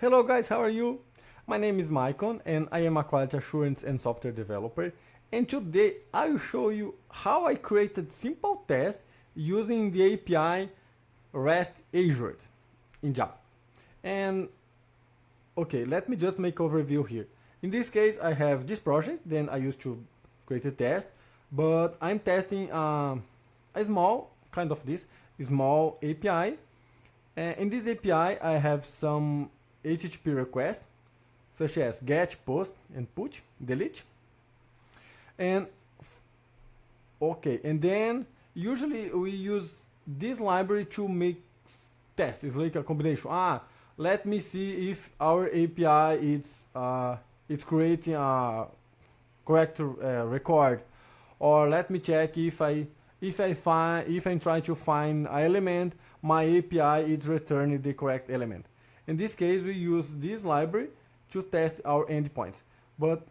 Hello guys, how are you? My name is Maicon and I am a quality assurance and software developer. And today I will show you how I created simple tests using the API REST Azure in Java. And okay, let me just make overview here. In this case, I have this project, then I used to create a test, but I'm testing a small, kind of this, small API. And in this API, I have some HTTP requests, such as get, post, and put, delete. And okay, and then usually we use this library to make tests. It's like a combination. Let me see if our API it's creating a correct record, or let me check if I'm trying to find an element, my API is returning the correct element. In this case, we use this library to test our endpoints. But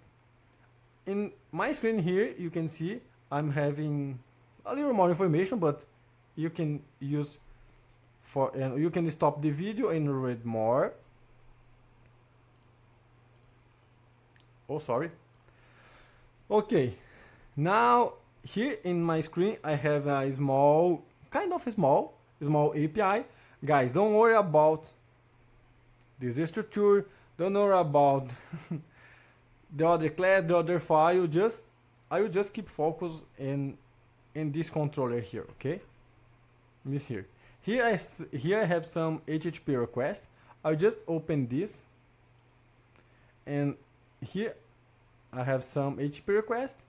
in my screen here, you can see I'm having a little more information, but you can use and you can stop the video and read more. Oh, sorry. Okay, now here in my screen I have a small, kind of a small API. Guys, don't worry about this structure. Don't worry about the other class, the other file. I will just keep focus in this controller here. Okay, this here. Here I have some HTTP requests. I'll just open this, and here I have some HTTP requests.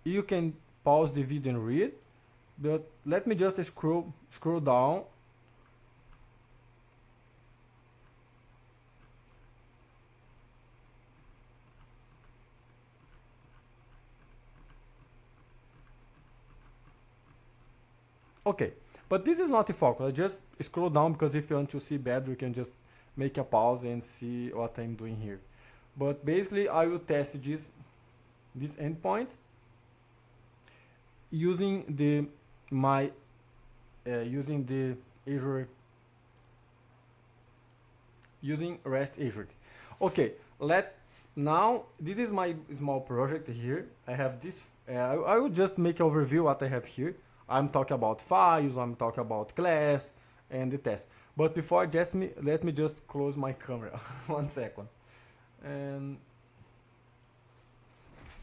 You can pause the video and read, but let me just scroll down. Okay, but this is not the focus. I just scroll down because if you want to see better, you can just make a pause and see what I'm doing here. But basically, I will test this endpoint using the Azure, using REST Azure. Okay, now this is my small project here. I have this. I will just make an overview what I have here. I'm talking about files, I'm talking about class and the test. But before, let me just close my camera. 1 second. And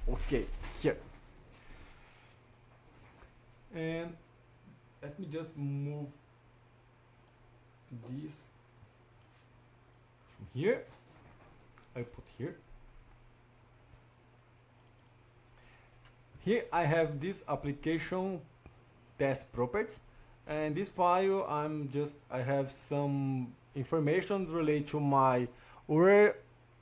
okay, here. And let me just move this from here. I put here. Here I have this application test properties, and this file I have some information related to my where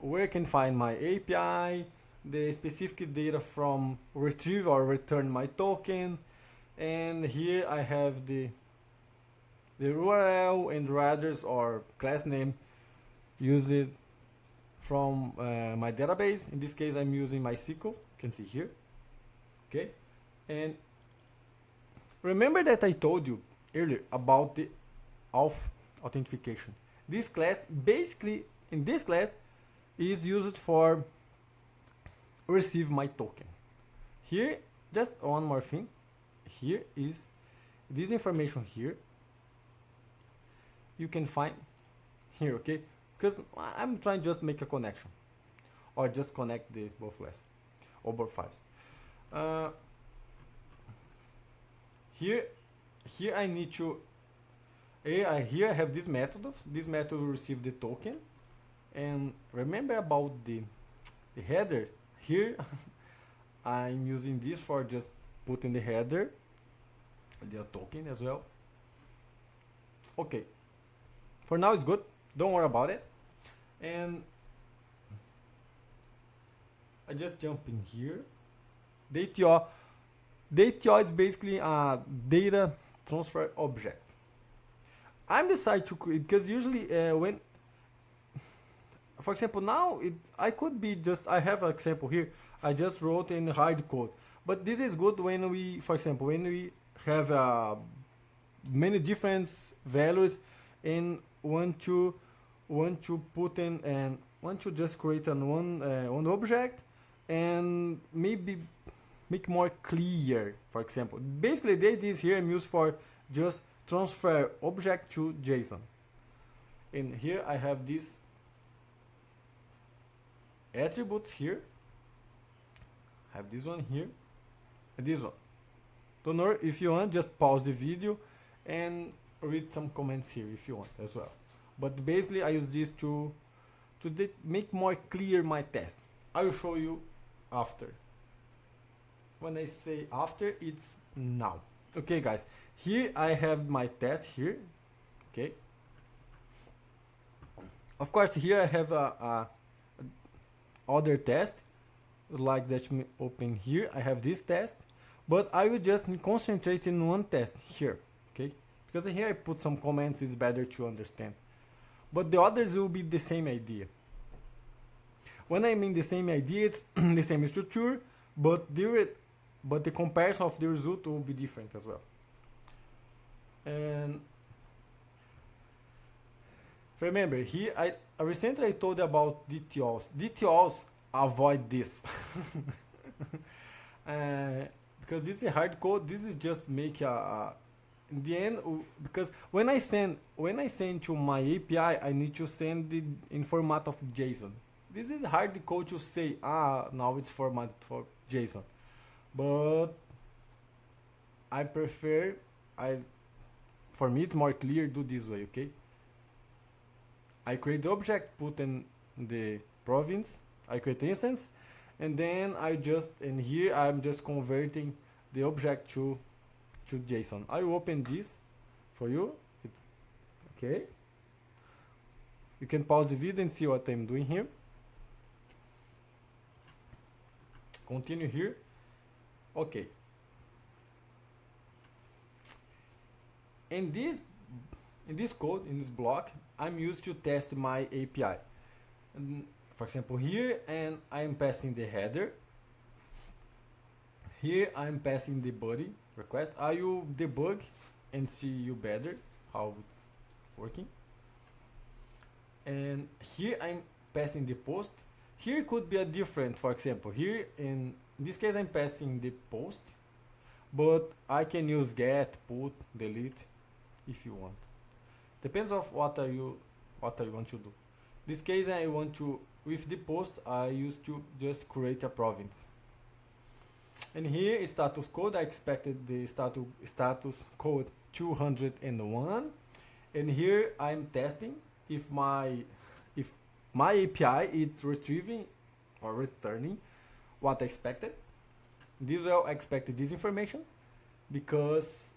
I can find my API, the specific data from retrieve or return my token, and here I have the URL and address or class name used from my database. In this case, I'm using MySQL. You can see here. Okay, and remember that I told you earlier about the authentication. This class, basically, in this class, is used for receive my token. Here, just one more thing. Here is this information here. You can find here, okay? Because I'm trying to just make a connection, or just connect the both classes or both files. Here I need to. Here I have this method. This method will receive the token, and remember about the header. Here I'm using this for just putting the header, the token as well. Okay, for now it's good. Don't worry about it. And I just jump in here. DTO is basically a data transfer object. I'm decided to create because usually when, for example, now I could be just, I have an example here. I just wrote in hard code, but this is good when we, for example, when we have many different values and want to want to put in and want to just create an one object and maybe make more clear. For example, basically the idea is here I'm used for just transfer object to JSON. And here I have this attributes here. I have this one here and this one. Don't know if you want, just pause the video and read some comments here if you want as well. But basically I use this to make more clear my test. I will show you after. When I say after, it's now. Okay guys, here I have my test here. Okay, of course here I have a other test like that. Me open here, I have this test, but I will just concentrate in one test here. Okay, because here I put some comments, it's better to understand, but the others will be the same idea. When I mean the same idea, it's the same structure, but the comparison of the result will be different as well. And remember here, I recently I told you about DTOs. DTOs avoid this. Because this is hard code. This is just make a in the end, because when I send to my API, I need to send it in format of JSON. This is hard code to say, now it's format for JSON. But I prefer, for me it's more clear, do this way, okay? I create the object, put in the province, I create the instance, and then and here I'm just converting the object to JSON. I will open this for you. It's okay. You can pause the video and see what I'm doing here. Continue here. Okay. In this code, in this block, I'm used to test my API. And for example, here, and I'm passing the header. Here I'm passing the body request. I will debug and see you better how it's working. And here I'm passing the post. Here could be a different, for example, here in this case I'm passing the post, but I can use get, put, delete if you want. Depends of what I want to do. This case I want to, with the post I used to just create a province. And here is status code. I expected the status code 201. And here I'm testing if my API is retrieving or returning what I expected. This will expect this information because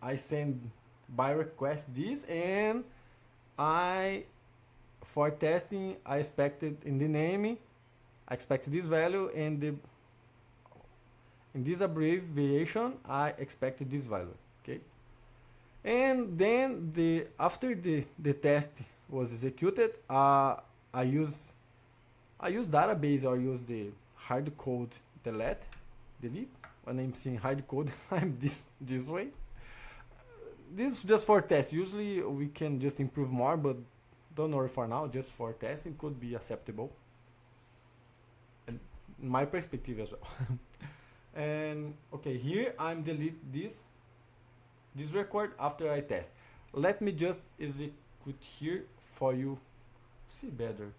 I send by request this, and for testing I expected in the name, I expected this value, and in this abbreviation I expected this value. Okay, and then after the test was executed, I use database or use the hard code delete. When I'm saying hard code, I'm this way. This is just for test. Usually we can just improve more, but don't worry for now. Just for testing could be acceptable, and in my perspective as well. And okay, here I'm delete this record after I test. Let me just execute here for you see better.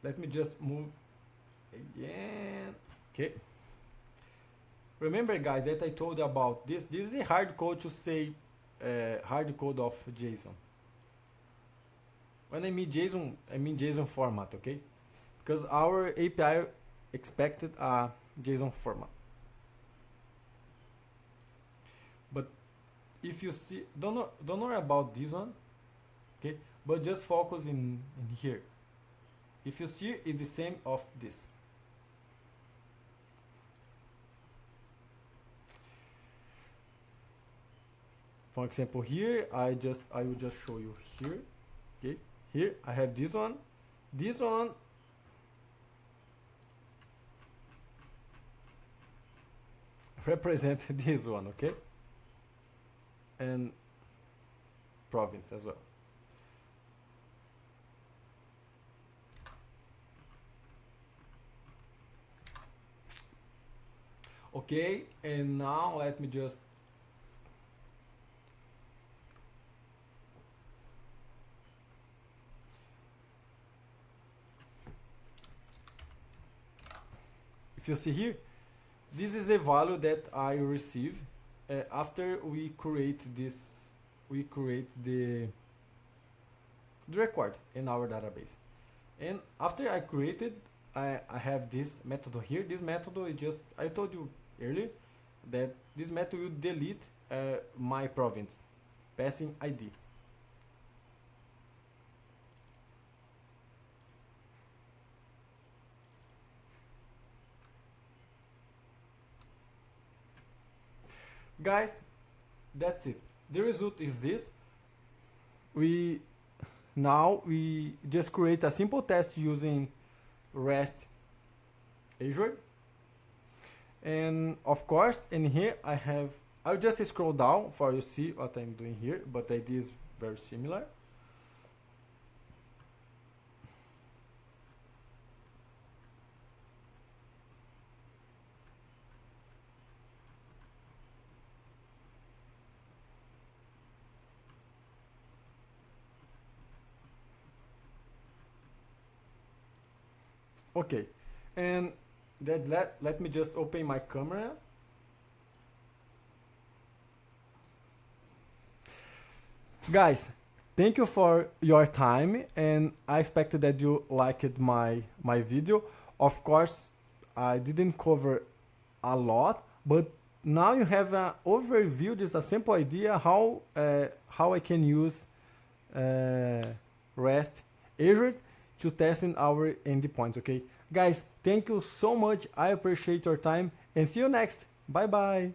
Let me just move again. Okay. Remember guys that I told you about this. This is a hard code to say hard code of JSON. When I mean JSON, I mean JSON format, okay? Because our API expected a JSON format. But if you see, don't worry about this one, okay? But just focus in here. If you see, it's the same of this. For example, here I will just show you here. Okay, here I have this one, This one represent this one, okay? And province as well. Okay, and now let me just if you see here, this is a value that I receive after we create this, we create the record in our database. And after I created, I have this method here. This method is just, I told you earlier that this method will delete my province passing ID. Guys, that's it. The result is this. We now we just create a simple test using REST Azure. And of course, in here I'll just scroll down for you see what I'm doing here, but the idea is very similar. Okay, and that let me just open my camera. Guys, thank you for your time, and I expect that you liked my video. Of course, I didn't cover a lot, but now you have an overview, just a simple idea how I can use REST Azure to testing our endpoints. Okay, guys, thank you so much. I appreciate your time, and see you next. Bye bye.